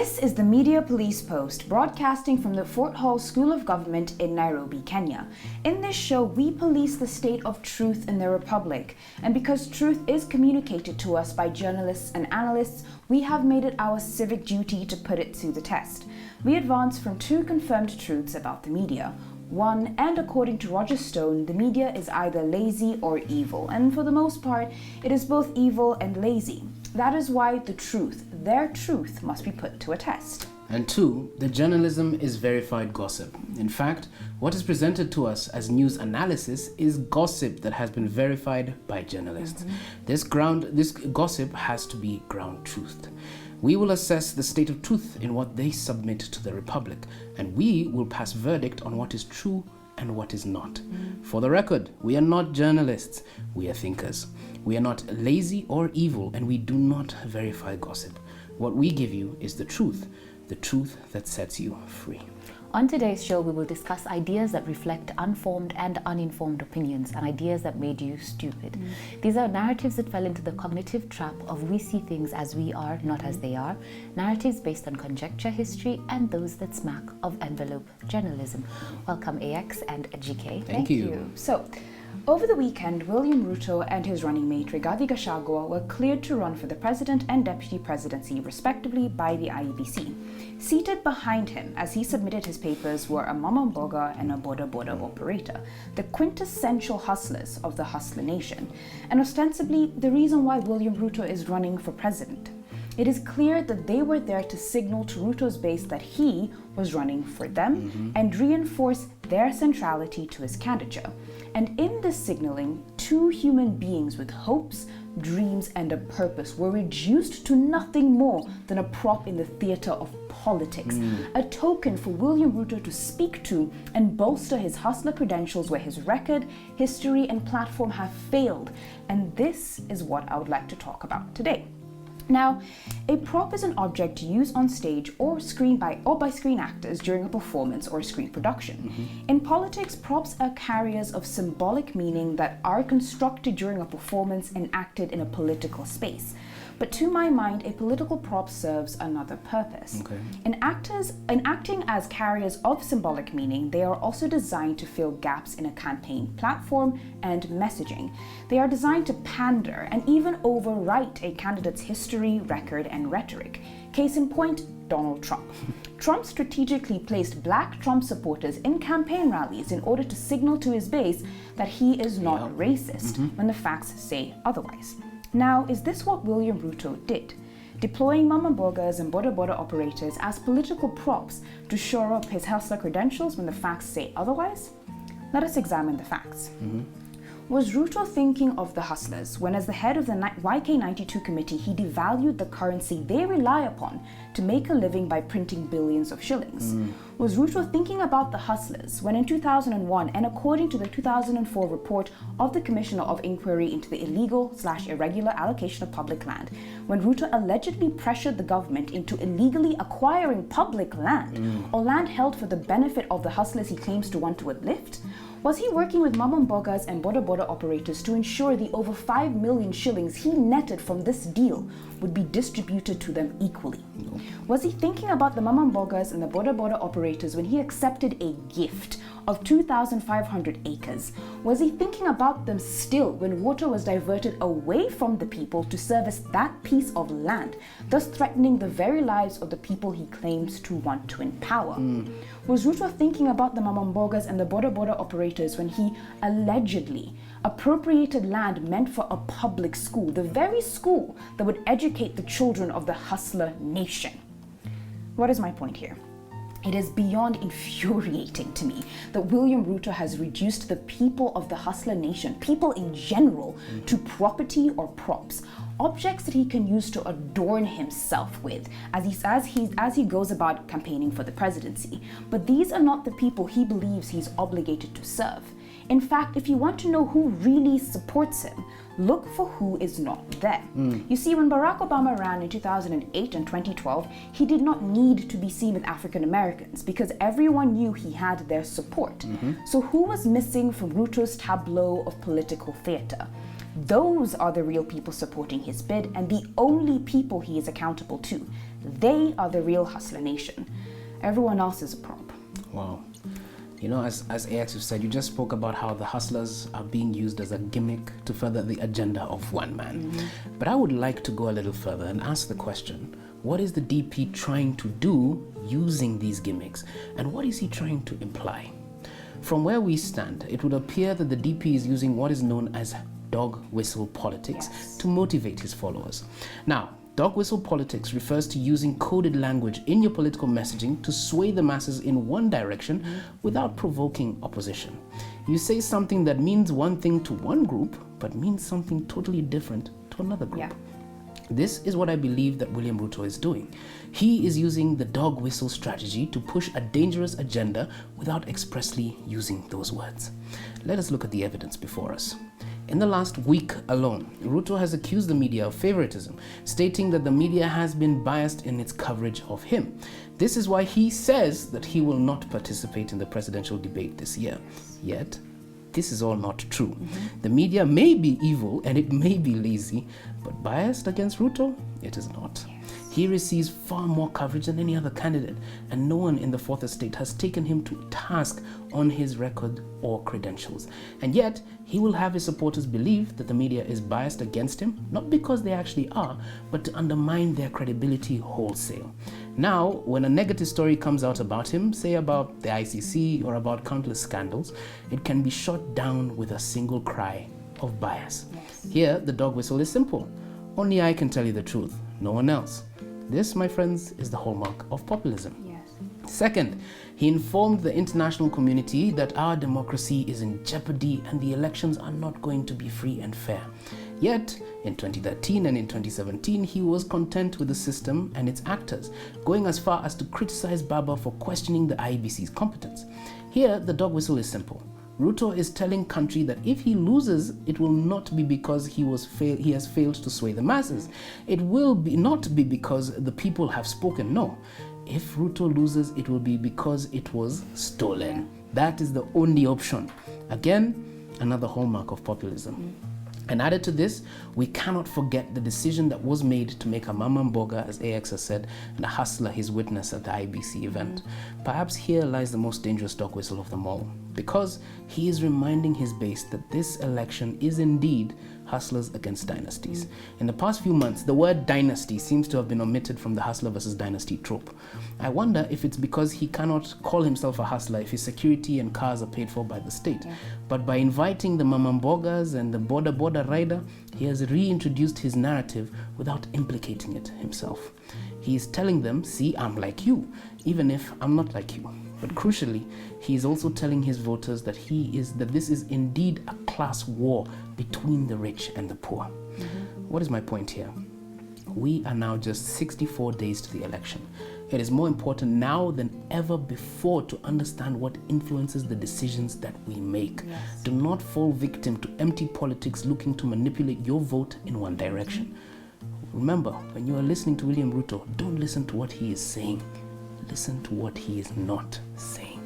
This is the Media Police Post, broadcasting from the Fort Hall School of Government in Nairobi, Kenya. In this show, we police the state of truth in the Republic. And because truth is communicated to us by journalists and analysts, we have made it our civic duty to put it to the test. We advance from two confirmed truths about the media. One, and according to Roger Stone, the media is either lazy or evil. And for the most part, it is both evil and lazy. That is why the truth, their truth, must be put to a test. And two, the journalism is verified gossip. In fact, what is presented to us as news analysis is gossip that has been verified by journalists. This gossip has to be ground truthed. We will assess the state of truth in what they submit to the Republic, and we will pass verdict on what is true and what is not. For the record, we are not journalists, we are thinkers. We are not lazy or evil, and we do not verify gossip. What we give you is the truth that sets you free. On today's show, we will discuss ideas that reflect unformed and uninformed opinions and ideas that made you stupid. These are narratives that fell into the cognitive trap of we see things as we are, not as they are, narratives based on conjecture history, and those that smack of envelope journalism. Welcome, AX and GK. Thank you. So, over the weekend, William RUTO and his running mate Rigathi Gachagua were cleared to run for the president and deputy presidency, respectively, by the IEBC. Seated behind him as he submitted his papers were a mama mboga and a boda boda operator, the quintessential hustlers of the hustler nation, and ostensibly the reason why William RUTO is running for president. It is clear that they were there to signal to RUTO's base that he was running for them and reinforce their centrality to his candidature. And in this signaling, two human beings with hopes, dreams, and a purpose were reduced to nothing more than a prop in the theater of politics, a token for William RUTO to speak to and bolster his hustler credentials where his record, history, and platform have failed. And this is what I would like to talk about today. Now, a prop is an object used on stage or by screen actors during a performance or screen production. In politics, props are carriers of symbolic meaning that are constructed during a performance and acted in a political space. But to my mind, a political prop serves another purpose. In acting as carriers of symbolic meaning, they are also designed to fill gaps in a campaign platform and messaging. They are designed to pander and even overwrite a candidate's history, record, and rhetoric. Case in point, Donald Trump. Trump strategically placed Black Trump supporters in campaign rallies in order to signal to his base that he is not racist when the facts say otherwise. Now, is this what William RUTO did? Deploying mama mbogas and boda boda operators as political props to shore up his hustler credentials when the facts say otherwise? Let us examine the facts. Was RUTO thinking of the hustlers when, as the head of the YK92 committee, he devalued the currency they rely upon to make a living by printing billions of shillings? Was RUTO thinking about the hustlers when in 2001, and according to the 2004 report of the Commissioner of Inquiry into the illegal/irregular allocation of public land, when RUTO allegedly pressured the government into illegally acquiring public land or land held for the benefit of the hustlers he claims to want to uplift? Was he working with mama mbogas and boda boda operators to ensure the over 5 million shillings he netted from this deal would be distributed to them equally? No. Was he thinking about the mama mbogas and the boda boda operators when he accepted a gift of 2,500 acres? Was he thinking about them still when water was diverted away from the people to service that piece of land, thus threatening the very lives of the people he claims to want to empower? Was RUTO thinking about the mama mbogas and the boda boda operators when he allegedly appropriated land meant for a public school, the very school that would educate the children of the hustler nation? What is my point here? It is beyond infuriating to me that William RUTO has reduced the people of the hustler nation, people in general, to property or props, objects that he can use to adorn himself with as he goes about campaigning for the presidency. But these are not the people he believes he's obligated to serve. In fact, if you want to know who really supports him, look for who is not there. You see, when Barack Obama ran in 2008 and 2012, he did not need to be seen with African Americans because everyone knew he had their support. So who was missing from RUTO's tableau of political theater? Those are the real people supporting his bid and the only people he is accountable to. They are the real hustler nation. Everyone else is a prop. Wow. You know, as AX have said, you just spoke about how the hustlers are being used as a gimmick to further the agenda of one man. But I would like to go a little further and ask the question, what is the DP trying to do using these gimmicks? And what is he trying to imply? From where we stand, it would appear that the DP is using what is known as dog whistle politics to motivate his followers. Now, dog whistle politics refers to using coded language in your political messaging to sway the masses in one direction without provoking opposition. You say something that means one thing to one group, but means something totally different to another group. This is what I believe that William Ruto is doing. He is using the dog whistle strategy to push a dangerous agenda without expressly using those words. Let us look at the evidence before us. In the last week alone, Ruto has accused the media of favoritism, stating that the media has been biased in its coverage of him. This is why he says that he will not participate in the presidential debate this year. Yet, this is all not true. The media may be evil and it may be lazy, but biased against Ruto, it is not. He receives far more coverage than any other candidate, and no one in the fourth estate has taken him to task on his record or credentials. And yet, he will have his supporters believe that the media is biased against him, not because they actually are, but to undermine their credibility wholesale. Now, when a negative story comes out about him, say about the ICC or about countless scandals, it can be shot down with a single cry of bias. Here, the dog whistle is simple. Only I can tell you the truth, no one else. This, my friends, is the hallmark of populism. Second, he informed the international community that our democracy is in jeopardy and the elections are not going to be free and fair. Yet, in 2013 and in 2017, he was content with the system and its actors, going as far as to criticize Baba for questioning the IEBC's competence. Here, the dog whistle is simple. Ruto is telling country that if he loses, it will not be because he has failed to sway the masses. It will not be because the people have spoken. No. If Ruto loses, it will be because it was stolen. That is the only option. Again, another hallmark of populism. And added to this, we cannot forget the decision that was made to make a Mama Mboga, as AX has said, and a hustler his witness at the IBC event. Perhaps here lies the most dangerous dog whistle of them all, because he is reminding his base that this election is indeed hustlers against dynasties. In the past few months, the word dynasty seems to have been omitted from the hustler versus dynasty trope. I wonder if it's because he cannot call himself a hustler if his security and cars are paid for by the state. But by inviting the Mama Mbogas and the border rider, he has reintroduced his narrative without implicating it himself. He is telling them, see, I'm like you, even if I'm not like you. But crucially, he is also telling his voters that this is indeed a class war between the rich and the poor. What is my point here? We are now just 64 days to the election. It is more important now than ever before to understand what influences the decisions that we make. Do not fall victim to empty politics looking to manipulate your vote in one direction. Remember, when you are listening to William Ruto, don't listen to what he is saying. Listen to what he is not saying.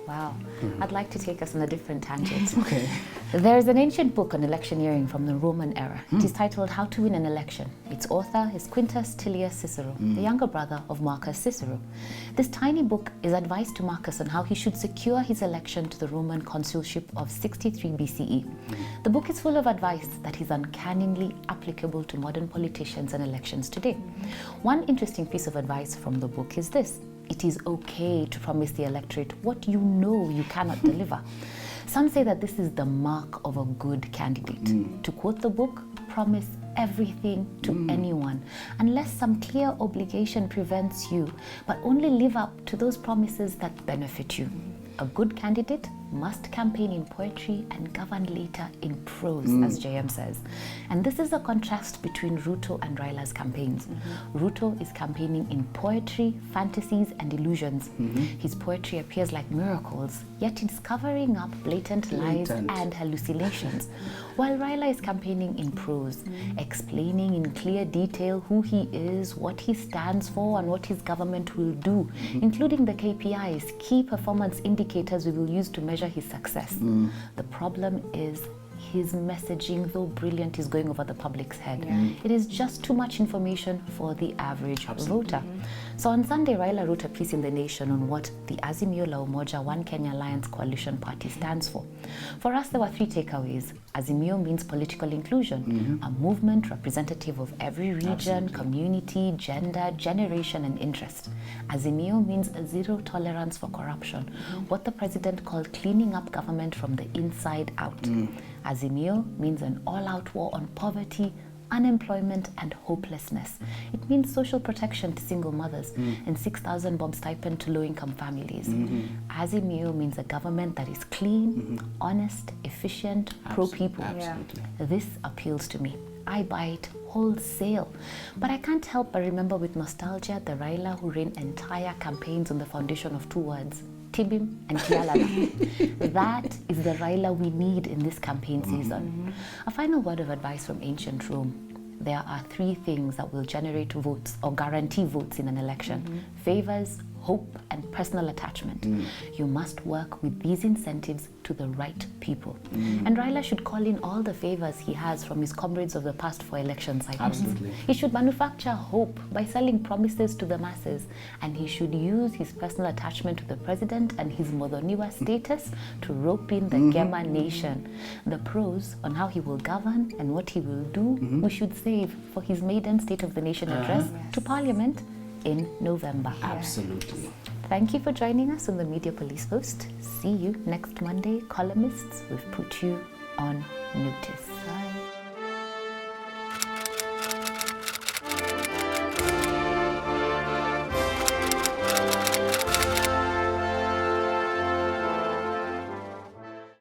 Wow. I'd like to take us on a different tangent. Okay. There is an ancient book on electioneering from the Roman era. It is titled How to Win an Election. Its author is Quintus Tullius Cicero, the younger brother of Marcus Cicero. This tiny book is advice to Marcus on how he should secure his election to the Roman consulship of 63 BCE. The book is full of advice that is uncannily applicable to modern politicians and elections today. One interesting piece of advice from the book is this: it is okay to promise the electorate what you know you cannot deliver. Some say that this is the mark of a good candidate. To quote the book, promise everything to anyone unless some clear obligation prevents you, but only live up to those promises that benefit you. A good candidate must campaign in poetry and govern later in prose, as JM says. And this is a contrast between Ruto and Raila's campaigns. Ruto is campaigning in poetry, fantasies, and illusions. His poetry appears like miracles, yet it's covering up blatant lies and hallucinations. While Raila is campaigning in prose, explaining in clear detail who he is, what he stands for, and what his government will do, including the KPIs, key performance indicators we will use to measure his success. The problem is his messaging, though brilliant, is going over the public's head. It is just too much information for the average voter. So on Sunday, Raila wrote a piece in The Nation on what the Azimio la Umoja One Kenya Alliance Coalition Party stands for. For us, there were 3 takeaways. Azimio means political inclusion, a movement representative of every region, community, gender, generation, and interest. Azimio means a zero tolerance for corruption, what the president called cleaning up government from the inside out. Azimio means an all-out war on poverty, unemployment, and hopelessness. It means social protection to single mothers and 6,000 bob stipend to low-income families. Azimio means a government that is clean, honest, efficient, pro-people. This appeals to me. I buy it wholesale. But I can't help but remember with nostalgia the Raila who ran entire campaigns on the foundation of 2 words: Tibim and Kialala. That is the Raila we need in this campaign season. A final word of advice from ancient Rome. There are 3 things that will generate votes or guarantee votes in an election: favors, hope, and personal attachment. You must work with these incentives to the right people. And Raila should call in all the favors he has from his comrades of the past 4 election cycles. Absolutely. He should manufacture hope by selling promises to the masses, and he should use his personal attachment to the president and his Modoniwa status to rope in the Gema nation. The pros on how he will govern and what he will do, we should save for his maiden State of the Nation address to Parliament in November. Absolutely. Thank you for joining us on the Media Police Post. See you next Monday. Columnists, we've put you on notice. Bye.